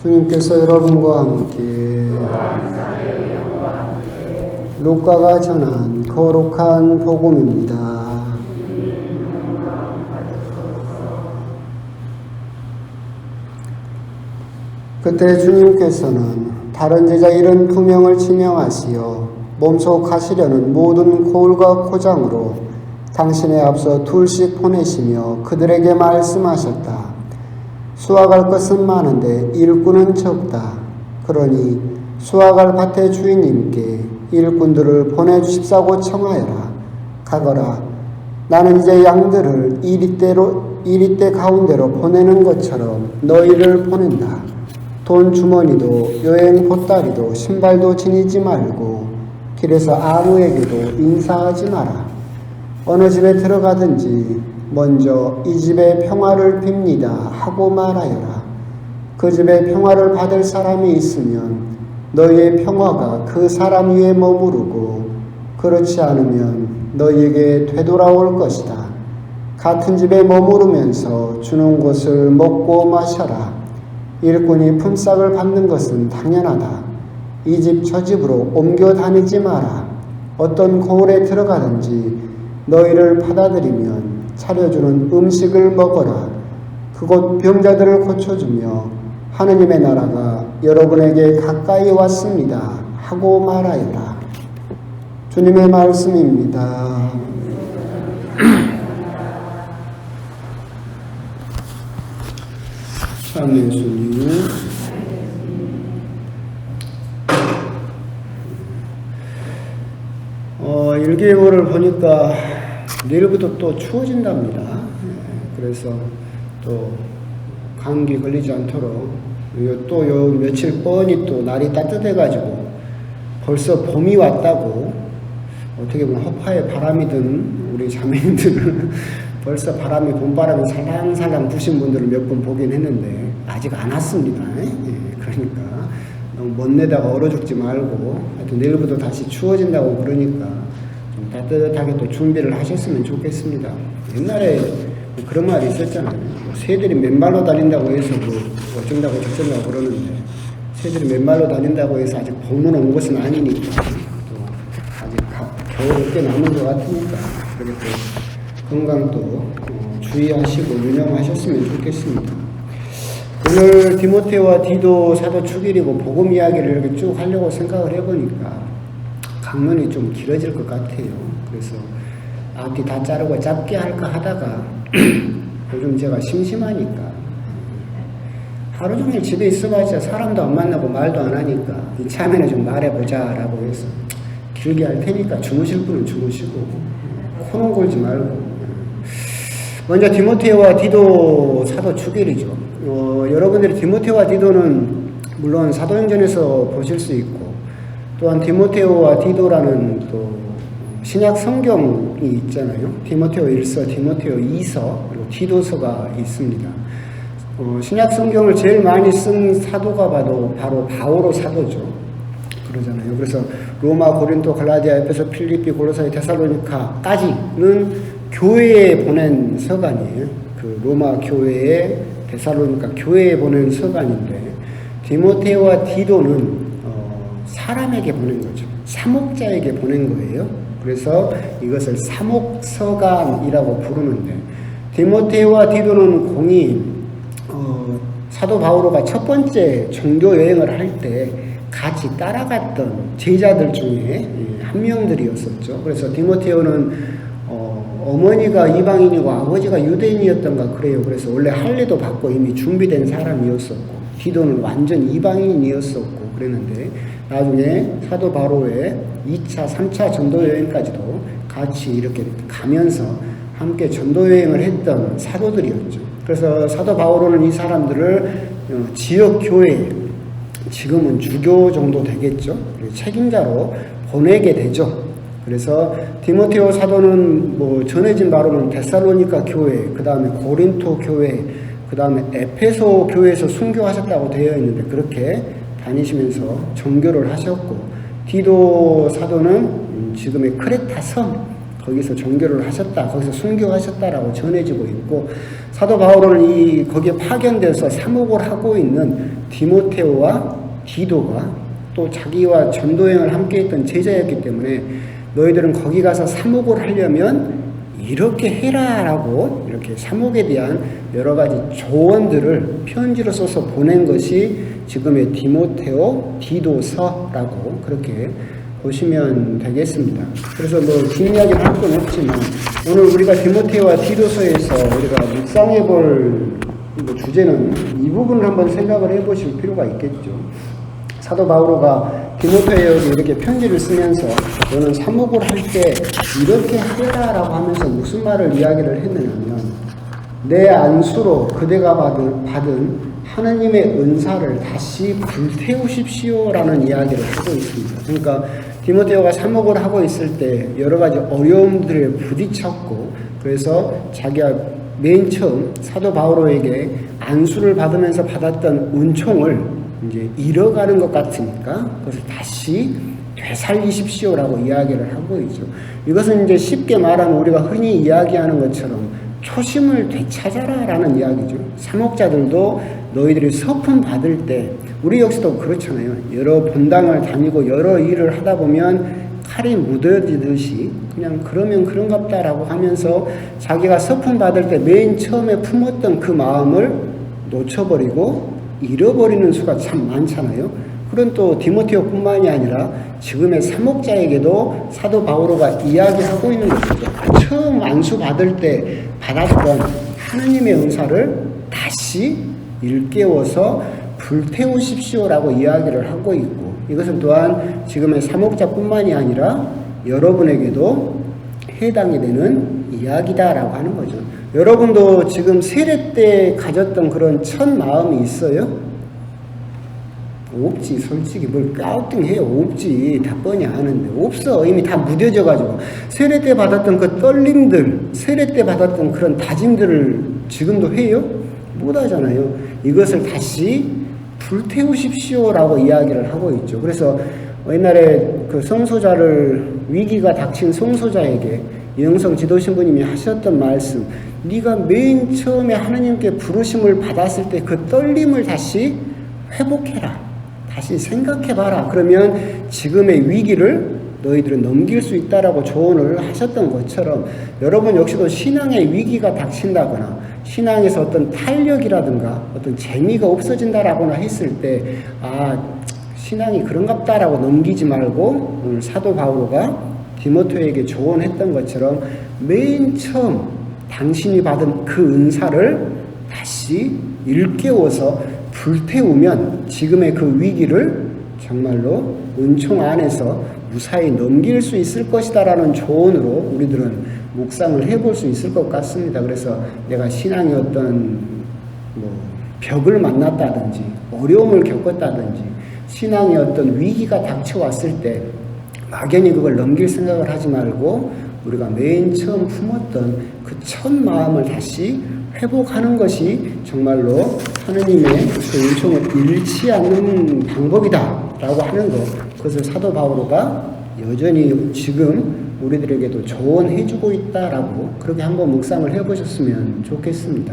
주님께서 여러분과 함께 루카가 전한 거룩한 복음입니다. 그때 주님께서는 다른 제자 72명을 지명하시어 몸소 가시려는 모든 고을과 고장으로 당신에 앞서 둘씩 보내시며 그들에게 말씀하셨다. 수확할 것은 많은데 일꾼은 적다. 그러니 수확할 밭의 주인님께 일꾼들을 보내주십사고 청하여라. 가거라. 나는 이제 양들을 이리대 가운데로 보내는 것처럼 너희를 보낸다. 돈 주머니도 여행 보따리도 신발도 지니지 말고 길에서 아무에게도 인사하지 마라. 어느 집에 들어가든지 먼저 이 집에 평화를 빕니다 하고 말하여라. 그 집에 평화를 받을 사람이 있으면 너희의 평화가 그 사람 위에 머무르고 그렇지 않으면 너희에게 되돌아올 것이다. 같은 집에 머무르면서 주는 것을 먹고 마셔라. 일꾼이 품삯을 받는 것은 당연하다. 이 집 저 집으로 옮겨 다니지 마라. 어떤 고을에 들어가든지 너희를 받아들이면 차려주는 음식을 먹어라. 그곳 병자들을 고쳐주며 하느님의 나라가 여러분에게 가까이 왔습니다 하고 말하여라. 주님의 말씀입니다. 참 예수님. 일기예보를 보니까 내일부터 또 추워진답니다. 그래서 또 감기 걸리지 않도록 또 요 며칠 뻔히 또 날이 따뜻해가지고 벌써 봄이 왔다고 어떻게 보면 허파에 바람이 든 우리 자매님들은 벌써 봄바람이 살랑살랑 부신 분들을 몇 번 보긴 했는데 아직 안 왔습니다. 그러니까 너무 멋내다가 얼어 죽지 말고 하여튼 내일부터 다시 추워진다고 그러니까 좀 따뜻하게 또 준비를 하셨으면 좋겠습니다. 옛날에 그런 말이 있었잖아요. 새들이 맨발로 다닌다고 해서 어쩐다고 저쩐다고 그러는데 새들이 맨발로 다닌다고 해서 아직 봄은 온 것은 아니니까 또 아직 겨울이 꽤 남은 것 같으니까 그렇게 또 건강도 주의하시고 유념하셨으면 좋겠습니다. 오늘 디모데와 디도 사도 축일이고 복음 이야기를 이렇게 쭉 하려고 생각을 해보니까 강론이 좀 길어질 것 같아요. 그래서 앞뒤 다 자르고 짧게 할까 하다가 요즘 제가 심심하니까 하루 종일 집에 있어봤자 사람도 안 만나고 말도 안 하니까 이참에는 좀 말해보자 라고 해서 길게 할 테니까 주무실 분은 주무시고 코는 골지 말고. 먼저 디모데와 디도 사도 축일이죠. 여러분들이 디모데와 디도는 물론 사도행전에서 보실 수 있고 또한 디모데와 디도라는 또 신약 성경이 있잖아요. 디모데오 1서, 디모데오 2서, 그리고 디도서가 있습니다. 신약 성경을 제일 많이 쓴 사도가 바로 바오로 사도죠. 그러잖아요. 그래서 로마, 고린도, 갈라디아, 에베소, 필리피, 골로사이, 데살로니카까지는 교회에 보낸 서간이에요. 그 로마 교회에 데살로니카 교회에 보낸 서간인데 디모데와 디도는 사람에게 보낸 거죠. 사목자에게 보낸 거예요. 그래서 이것을 사목서간이라고 부르는데 디모데와 디도는 공이 사도 바오로가 첫 번째 종교 여행을 할 때 같이 따라갔던 제자들 중에 한 명들이었었죠. 그래서 디모데오는 어머니가 이방인이고 아버지가 유대인이었던가 그래요. 그래서 원래 할례도 받고 이미 준비된 사람이었었고 디도는 완전 이방인이었었고 그랬는데 나중에 사도 바로의 2차, 3차 전도 여행까지도 같이 이렇게 가면서 함께 전도 여행을 했던 사도들이었죠. 그래서 사도 바오로는 이 사람들을 지역 교회, 지금은 주교 정도 되겠죠. 책임자로 보내게 되죠. 그래서 디모데오 사도는 전해진 바로는 데살로니카 교회, 그 다음에 고린토 교회, 그 다음에 에페소 교회에서 순교하셨다고 되어 있는데 그렇게 다니시면서 정교를 하셨고 디도 사도는 지금의 크레타 섬 거기서 종교를 하셨다, 거기서 순교하셨다라고 전해지고 있고, 사도 바울은 거기에 파견돼서 사목을 하고 있는 디모테오와 디도가 또 자기와 전도여행을 함께 했던 제자였기 때문에 너희들은 거기 가서 사목을 하려면 이렇게 해라라고 이렇게 사목에 대한 여러 가지 조언들을 편지로 써서 보낸 것이 지금의 디모테오 디도서라고 그렇게 보시면 되겠습니다. 그래서 긴 이야기는 할 건 없지만 오늘 우리가 디모테오와 디도서에서 우리가 묵상해 볼 주제는 이 부분을 한번 생각을 해 보실 필요가 있겠죠. 사도 바울가 디모테오에게 이렇게 편지를 쓰면서 너는 사목을 할 때 이렇게 해라라고 하면서 무슨 말을 이야기를 했느냐면 내 안수로 그대가 받은 하느님의 은사를 다시 불태우십시오라는 이야기를 하고 있습니다. 그러니까 디모테오가 사목을 하고 있을 때 여러 가지 어려움들에 부딪혔고, 그래서 자기가 맨 처음 사도 바울에게 안수를 받으면서 받았던 은총을 이제 잃어가는 것 같으니까 그것을 다시 되살리십시오라고 이야기를 하고 있죠. 이것은 이제 쉽게 말하면 우리가 흔히 이야기하는 것처럼 초심을 되찾아라라는 이야기죠. 사목자들도 너희들이 서품 받을 때, 우리 역시도 그렇잖아요. 여러 본당을 다니고 여러 일을 하다 보면 칼이 묻어지듯이 그냥 그러면 그런갑다라고 하면서 자기가 서품 받을 때 맨 처음에 품었던 그 마음을 놓쳐버리고 잃어버리는 수가 참 많잖아요. 그런 또 디모테오뿐만이 아니라 지금의 사목자에게도 사도 바오로가 이야기하고 있는 것이죠. 처음 안수 받을 때 받았던 하느님의 은사를 다시 일깨워서 불태우십시오라고 이야기를 하고 있고, 이것은 또한 지금의 사목자뿐만이 아니라 여러분에게도 해당이 되는 이야기다라고 하는 거죠. 여러분도 지금 세례 때 가졌던 그런 첫 마음이 있어요? 없지. 솔직히 뭘 까우팅해요. 없지. 다 뻔히 아는데 없어. 이미 다 무뎌져 가지고 세례 때 받았던 그 떨림들, 세례 때 받았던 그런 다짐들을 지금도 해요? 못 하잖아요. 이것을 다시 불태우십시오라고 이야기를 하고 있죠. 그래서 옛날에 그 성소자를, 위기가 닥친 성소자에게 이영성 지도신부님이 하셨던 말씀, 네가 맨 처음에 하느님께 부르심을 받았을 때 그 떨림을 다시 회복해라. 다시 생각해봐라. 그러면 지금의 위기를 너희들은 넘길 수 있다라고 조언을 하셨던 것처럼 여러분 역시도 신앙의 위기가 닥친다거나 신앙에서 어떤 탄력이라든가 어떤 재미가 없어진다라거나 했을 때 신앙이 그런갑다라고 넘기지 말고 오늘 사도 바오로가 디모테에게 조언했던 것처럼 맨 처음 당신이 받은 그 은사를 다시 일깨워서 불태우면 지금의 그 위기를 정말로 은총 안에서 무사히 넘길 수 있을 것이다라는 조언으로 우리들은 묵상을 해볼 수 있을 것 같습니다. 그래서 내가 신앙의 어떤 벽을 만났다든지 어려움을 겪었다든지 신앙의 어떤 위기가 닥쳐왔을 때 막연히 그걸 넘길 생각을 하지 말고 우리가 맨 처음 품었던 그 첫 마음을 다시 회복하는 것이 정말로 하느님의 그 은총을 잃지 않는 방법이다라고 하는 것, 그것을 사도 바오로가 여전히 지금 우리들에게도 조언해주고 있다라고 그렇게 한번 묵상을 해보셨으면 좋겠습니다.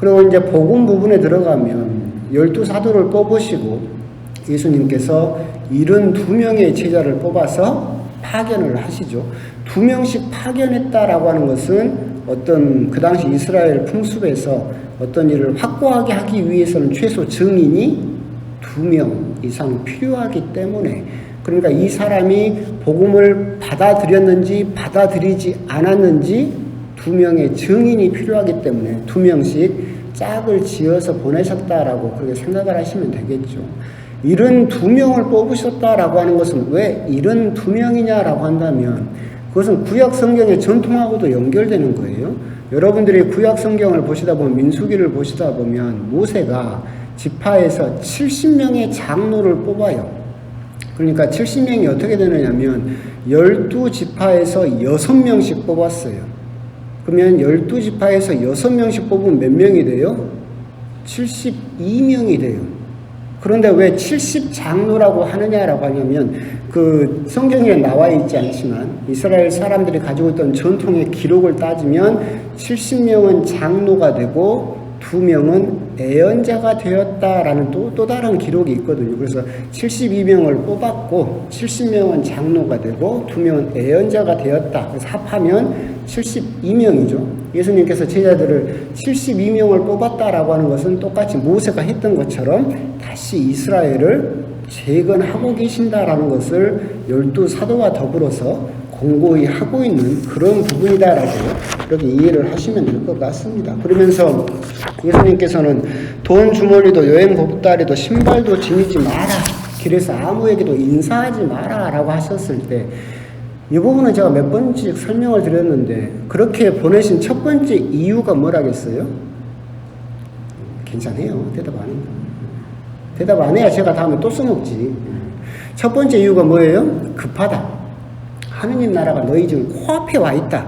그리고 이제 복음 부분에 들어가면 12사도를 뽑으시고 예수님께서 72명의 제자를 뽑아서 파견을 하시죠. 2명씩 파견했다라고 하는 것은 어떤 그 당시 이스라엘 풍습에서 어떤 일을 확고하게 하기 위해서는 최소 증인이 2명 이상 필요하기 때문에, 그러니까 이 사람이 복음을 받아들였는지 받아들이지 않았는지 2명의 증인이 필요하기 때문에 2명씩 짝을 지어서 보내셨다라고 그렇게 생각을 하시면 되겠죠. 72명을 뽑으셨다라고 하는 것은 왜 72명이냐라고 한다면 그것은 구약 성경의 전통하고도 연결되는 거예요. 여러분들이 구약 성경을 보시다 보면, 민수기를 보시다 보면 모세가 지파에서 70명의 장로를 뽑아요. 그러니까 70명이 어떻게 되느냐면 12지파에서 6명씩 뽑았어요. 그러면 12지파에서 6명씩 뽑으면 몇 명이 돼요? 72명이 돼요. 그런데 왜 70장로라고 하느냐라고 하냐면 그 성경에 나와 있지 않지만 이스라엘 사람들이 가지고 있던 전통의 기록을 따지면 70명은 장로가 되고 2명은 애언자가 되었다라는 또 다른 기록이 있거든요. 그래서 72명을 뽑았고 70명은 장로가 되고 2명은 애언자가 되었다. 그래서 합하면 72명이죠. 예수님께서 제자들을 72명을 뽑았다라고 하는 것은 똑같이 모세가 했던 것처럼 다시 이스라엘을 재건하고 계신다라는 것을 12사도와 더불어서 공고히 하고 있는 그런 부분이다라고 이렇게 이해를 하시면 될 것 같습니다. 그러면서 예수님께서는 돈 주머니도 여행 보따리도 신발도 지니지 마라. 길에서 아무에게도 인사하지 마라 라고 하셨을 때 이 부분은 제가 몇 번씩 설명을 드렸는데 그렇게 보내신 첫 번째 이유가 뭐라겠어요? 괜찮아요. 대답 안 해요. 대답 안 해야 제가 다음에 또 써먹지. 첫 번째 이유가 뭐예요? 급하다. 하느님 나라가 너희 지금 코앞에 와 있다.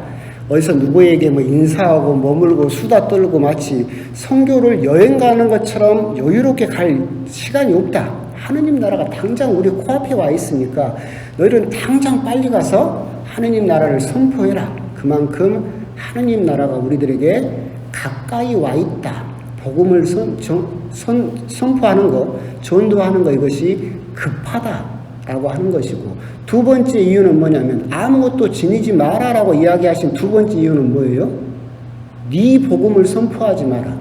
어디서 누구에게 뭐 인사하고 머물고 수다 떨고 마치 선교를 여행 가는 것처럼 여유롭게 갈 시간이 없다. 하느님 나라가 당장 우리 코앞에 와 있으니까 너희는 당장 빨리 가서 하느님 나라를 선포해라. 그만큼 하느님 나라가 우리들에게 가까이 와 있다. 복음을 선포하는 것, 전도하는 것 이것이 급하다라고 하는 것이고 두 번째 이유는 뭐냐면 아무것도 지니지 마라라고 이야기하신 두 번째 이유는 뭐예요? 네 복음을 선포하지 마라.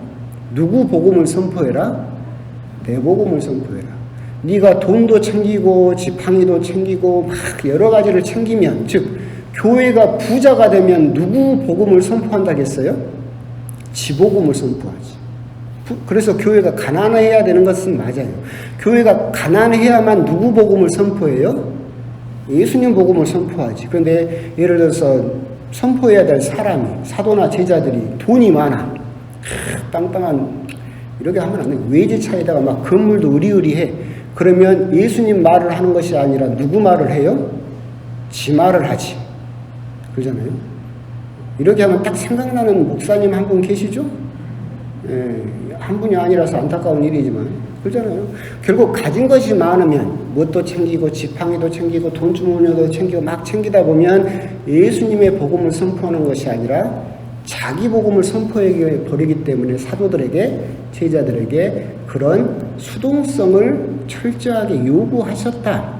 누구 복음을 선포해라? 내 복음을 선포해라. 네가 돈도 챙기고 지팡이도 챙기고 막 여러 가지를 챙기면 즉 교회가 부자가 되면 누구 복음을 선포한다겠어요? 지 복음을 선포하지. 그래서 교회가 가난해야 되는 것은 맞아요. 교회가 가난해야만 누구 복음을 선포해요? 예수님 복음을 선포하지. 그런데 예를 들어서 선포해야 될 사람이 사도나 제자들이 돈이 많아. 땅땅한 이렇게 하면 안 돼. 외제차에다가 막 건물도 으리으리해. 그러면 예수님 말을 하는 것이 아니라 누구 말을 해요? 지 말을 하지. 그러잖아요. 이렇게 하면 딱 생각나는 목사님 한 분 계시죠? 한 분이 아니라서 안타까운 일이지만 그러잖아요. 결국 가진 것이 많으면 뭣도 챙기고 지팡이도 챙기고 돈주머니도 챙기고 막 챙기다 보면 예수님의 복음을 선포하는 것이 아니라 자기 복음을 선포해 버리기 때문에 사도들에게 제자들에게 그런 수동성을 철저하게 요구하셨다라고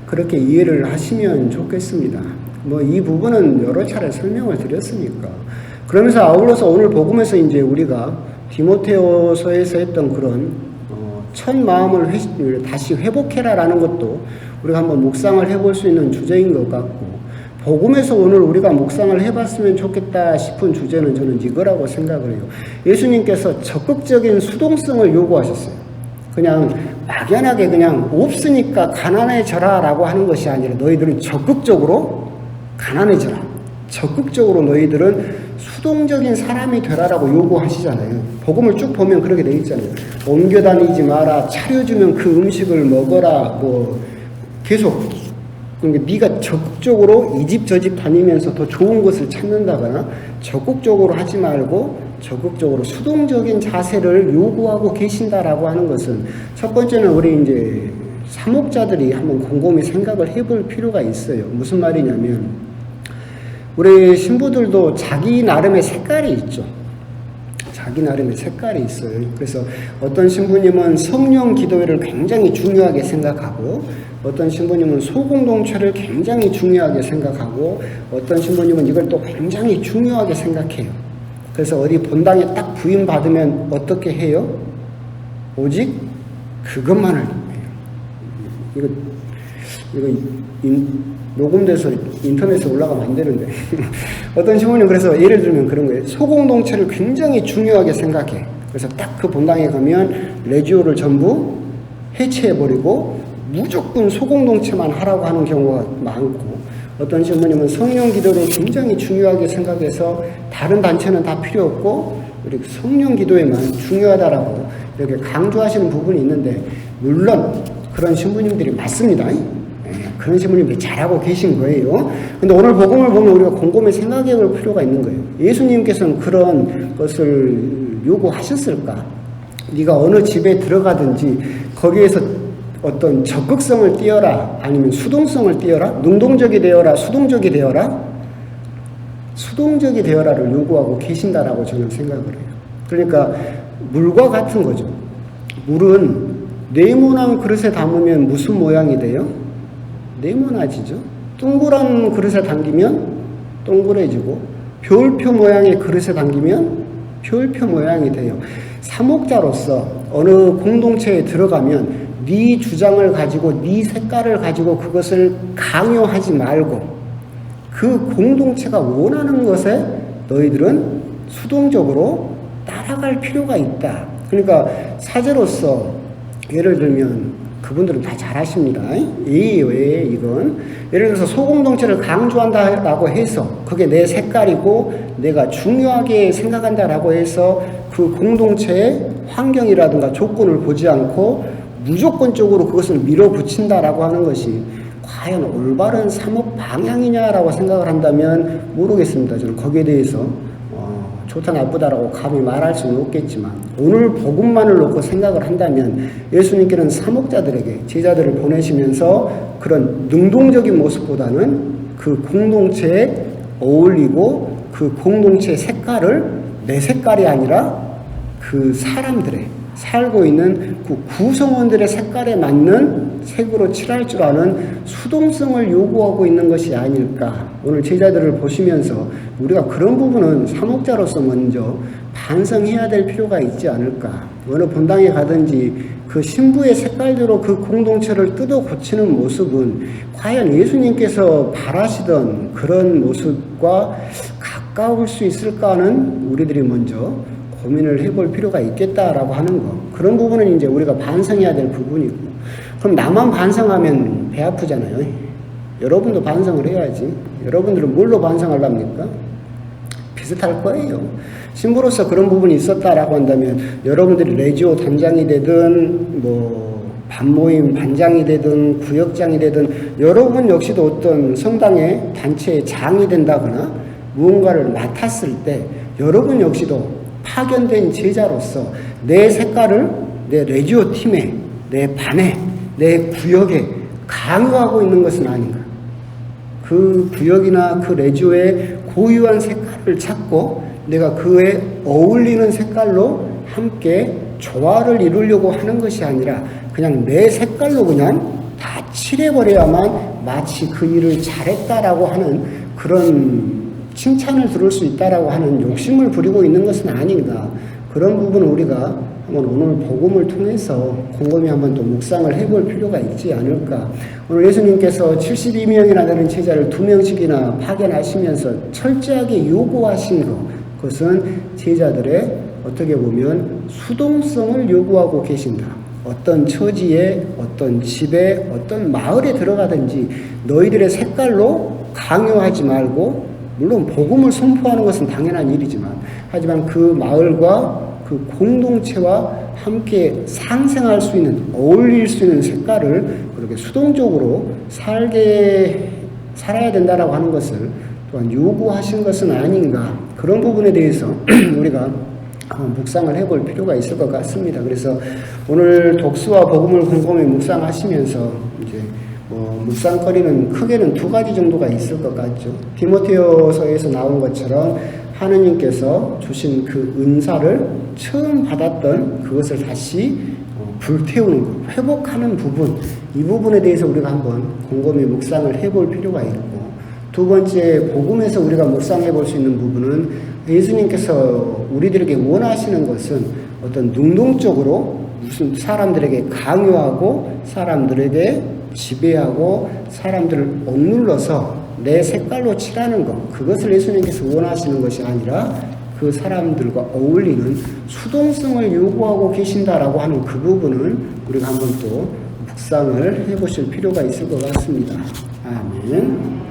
그렇게 이해를 하시면 좋겠습니다. 뭐 이 부분은 여러 차례 설명을 드렸으니까. 그러면서 아울러서 오늘 복음에서 이제 우리가 디모데후서에서 했던 그런 첫 마음을 다시 회복해라라는 것도 우리가 한번 묵상을 해볼 수 있는 주제인 것 같고 복음에서 오늘 우리가 묵상을 해봤으면 좋겠다 싶은 주제는 저는 이거라고 생각을 해요. 예수님께서 적극적인 수동성을 요구하셨어요. 그냥 막연하게 그냥 없으니까 가난해져라 라고 하는 것이 아니라 너희들은 적극적으로 가난해져라. 적극적으로 너희들은 수동적인 사람이 되라라고 요구하시잖아요. 복음을 쭉 보면 그렇게 돼 있잖아요. 옮겨 다니지 마라. 차려주면 그 음식을 먹어라. 뭐 계속 그러니까 네가 적극적으로 이 집 저 집 다니면서 더 좋은 것을 찾는다거나 적극적으로 하지 말고 적극적으로 수동적인 자세를 요구하고 계신다라고 하는 것은 첫 번째는 우리 이제 사목자들이 한번 곰곰이 생각을 해볼 필요가 있어요. 무슨 말이냐면 우리 신부들도 자기 나름의 색깔이 있죠. 자기 나름의 색깔이 있어요. 그래서 어떤 신부님은 성령 기도회를 굉장히 중요하게 생각하고 어떤 신부님은 소공동체를 굉장히 중요하게 생각하고 어떤 신부님은 이걸 또 굉장히 중요하게 생각해요. 그래서 어디 본당에 딱 부임받으면 어떻게 해요? 오직 그것만을 해요. 이거 녹음돼서 인터넷에 올라가면 안 되는데 어떤 신부님 그래서 예를 들면 그런 거예요. 소공동체를 굉장히 중요하게 생각해. 그래서 딱 그 본당에 가면 레지오를 전부 해체해버리고 무조건 소공동체만 하라고 하는 경우가 많고 어떤 신부님은 성령 기도를 굉장히 중요하게 생각해서 다른 단체는 다 필요 없고 우리 성령 기도에만 중요하다라고 이렇게 강조하시는 부분이 있는데 물론 그런 신부님들이 맞습니다. 그런 신부님들이 잘하고 계신 거예요. 근데 오늘 복음을 보면 우리가 곰곰이 생각해 볼 필요가 있는 거예요. 예수님께서는 그런 것을 요구하셨을까? 네가 어느 집에 들어가든지 거기에서 어떤 적극성을 띄어라, 아니면 수동성을 띄어라, 능동적이 되어라, 수동적이 되어라, 수동적이 되어라를 요구하고 계신다라고 저는 생각을 해요. 그러니까 물과 같은 거죠. 물은 네모난 그릇에 담으면 무슨 모양이 돼요? 네모나지죠. 동그란 그릇에 담기면 동그래지고, 별표 모양의 그릇에 담기면 별표 모양이 돼요. 사목자로서 어느 공동체에 들어가면 네 주장을 가지고 네 색깔을 가지고 그것을 강요하지 말고 그 공동체가 원하는 것에 너희들은 수동적으로 따라갈 필요가 있다. 그러니까 사제로서 예를 들면 그분들은 다 잘하십니다. 왜 이건 예를 들어서 소공동체를 강조한다라고 해서 그게 내 색깔이고 내가 중요하게 생각한다라고 해서 그 공동체의 환경이라든가 조건을 보지 않고 무조건적으로 그것을 밀어붙인다라고 하는 것이 과연 올바른 사목 방향이냐라고 생각을 한다면 모르겠습니다. 저는 거기에 대해서 좋다 나쁘다라고 감히 말할 수는 없겠지만 오늘 복음만을 놓고 생각을 한다면 예수님께는 사목자들에게 제자들을 보내시면서 그런 능동적인 모습보다는 그 공동체에 어울리고 그 공동체의 색깔을 내 색깔이 아니라 그 사람들의 살고 있는 그 구성원들의 색깔에 맞는 색으로 칠할 줄 아는 수동성을 요구하고 있는 것이 아닐까. 오늘 제자들을 보시면서 우리가 그런 부분은 사목자로서 먼저 반성해야 될 필요가 있지 않을까. 어느 본당에 가든지 그 신부의 색깔대로 그 공동체를 뜯어 고치는 모습은 과연 예수님께서 바라시던 그런 모습과 가까울 수 있을까 하는 우리들이 먼저 고민을 해볼 필요가 있겠다라고 하는 거. 그런 부분은 이제 우리가 반성해야 될 부분이고. 그럼 나만 반성하면 배 아프잖아요. 여러분도 반성을 해야지. 여러분들은 뭘로 반성하랍니까? 비슷할 거예요. 신부로서 그런 부분이 있었다라고 한다면 여러분들이 레지오 단장이 되든 반모임 반장이 되든 구역장이 되든 여러분 역시도 어떤 성당의 단체의 장이 된다거나 무언가를 맡았을 때 여러분 역시도 파견된 제자로서 내 색깔을 내 레지오 팀에, 내 반에, 내 구역에 강요하고 있는 것은 아닌가. 그 구역이나 그 레지오의 고유한 색깔을 찾고 내가 그에 어울리는 색깔로 함께 조화를 이루려고 하는 것이 아니라 그냥 내 색깔로 그냥 다 칠해버려야만 마치 그 일을 잘했다라고 하는 그런 칭찬을 들을 수 있다라고 하는 욕심을 부리고 있는 것은 아닌가. 그런 부분을 우리가 한번 오늘 복음을 통해서 곰곰이 한번 또 묵상을 해볼 필요가 있지 않을까. 오늘 예수님께서 72명이나 되는 제자를 2명씩이나 파견하시면서 철저하게 요구하신 것, 그것은 제자들의 어떻게 보면 수동성을 요구하고 계신다. 어떤 처지에, 어떤 집에, 어떤 마을에 들어가든지 너희들의 색깔로 강요하지 말고, 물론 복음을 선포하는 것은 당연한 일이지만, 하지만 그 마을과 그 공동체와 함께 상생할 수 있는, 어울릴 수 있는 색깔을 그렇게 수동적으로 살아야 된다라고 하는 것을 또한 요구하신 것은 아닌가. 그런 부분에 대해서 우리가 묵상을 해볼 필요가 있을 것 같습니다. 그래서 오늘 독수와 복음을 곰곰이 묵상하시면서 이제 묵상거리는 크게는 2가지 정도가 있을 것 같죠. 디모데후서에서 나온 것처럼 하느님께서 주신 그 은사를 처음 받았던 그것을 다시 불태우는 것, 회복하는 부분, 이 부분에 대해서 우리가 한번 곰곰이 묵상을 해볼 필요가 있고, 2번째 복음에서 우리가 묵상해 볼 수 있는 부분은 예수님께서 우리들에게 원하시는 것은 어떤 능동적으로 무슨 사람들에게 강요하고 사람들에게 지배하고 사람들을 억눌러서 내 색깔로 칠하는 것, 그것을 예수님께서 원하시는 것이 아니라 그 사람들과 어울리는 수동성을 요구하고 계신다라고 하는 그 부분은 우리가 한번 또 묵상을 해보실 필요가 있을 것 같습니다. 아멘.